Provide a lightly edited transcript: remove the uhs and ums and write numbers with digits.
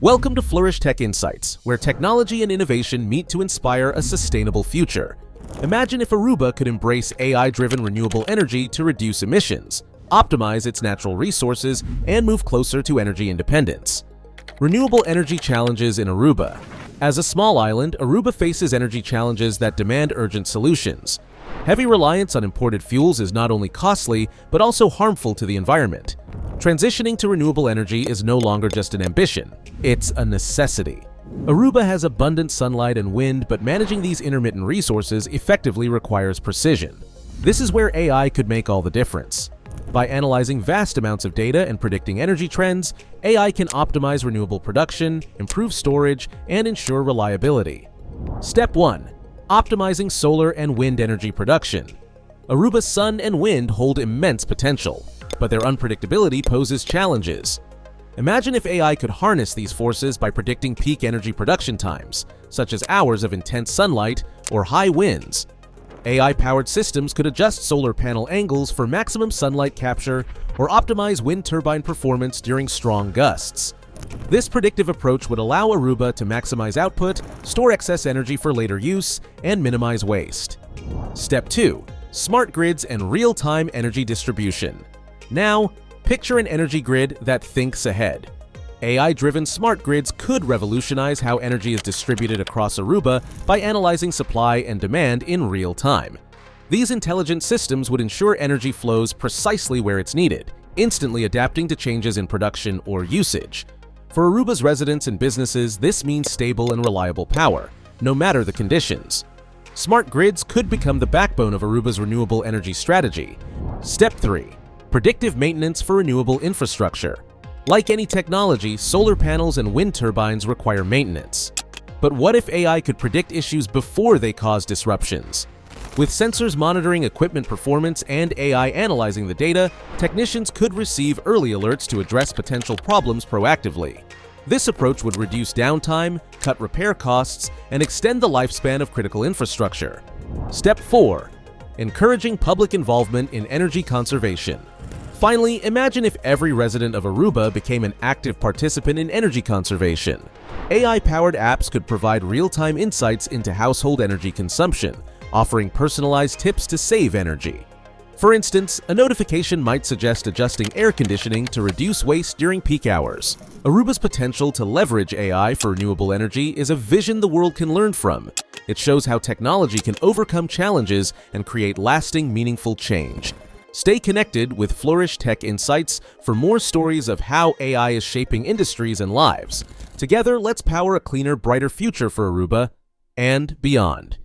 Welcome to Flourish Tech Insights, where technology and innovation meet to inspire a sustainable future. Imagine if Aruba could embrace AI-driven renewable energy to reduce emissions, optimize its natural resources, and move closer to energy independence. Renewable energy challenges in Aruba. As a small island, Aruba faces energy challenges that demand urgent solutions. Heavy reliance on imported fuels is not only costly, but also harmful to the environment. Transitioning to renewable energy is no longer just an ambition, it's a necessity. Aruba has abundant sunlight and wind, but managing these intermittent resources effectively requires precision. This is where AI could make all the difference. By analyzing vast amounts of data and predicting energy trends, AI can optimize renewable production, improve storage, and ensure reliability. Step 1. Optimizing solar and wind energy production. Aruba's sun and wind hold immense potential, but their unpredictability poses challenges. Imagine if AI could harness these forces by predicting peak energy production times, such as hours of intense sunlight or high winds. AI-powered systems could adjust solar panel angles for maximum sunlight capture or optimize wind turbine performance during strong gusts. This predictive approach would allow Aruba to maximize output, store excess energy for later use, and minimize waste. Step 2. Smart grids and real-time energy distribution. Now, picture an energy grid that thinks ahead. AI-driven smart grids could revolutionize how energy is distributed across Aruba by analyzing supply and demand in real time. These intelligent systems would ensure energy flows precisely where it's needed, instantly adapting to changes in production or usage. For Aruba's residents and businesses, this means stable and reliable power, no matter the conditions. Smart grids could become the backbone of Aruba's renewable energy strategy. Step 3. Predictive maintenance for renewable infrastructure. Like any technology, solar panels and wind turbines require maintenance. But what if AI could predict issues before they cause disruptions? With sensors monitoring equipment performance and AI analyzing the data, technicians could receive early alerts to address potential problems proactively. This approach would reduce downtime, cut repair costs, and extend the lifespan of critical infrastructure. Step 4. Encouraging public involvement in energy conservation. Finally, imagine if every resident of Aruba became an active participant in energy conservation. AI-powered apps could provide real-time insights into household energy consumption, offering personalized tips to save energy. For instance, a notification might suggest adjusting air conditioning to reduce waste during peak hours. Aruba's potential to leverage AI for renewable energy is a vision the world can learn from. It shows how technology can overcome challenges and create lasting, meaningful change. Stay connected with Flourish Tech Insights for more stories of how AI is shaping industries and lives. Together, let's power a cleaner, brighter future for Aruba and beyond.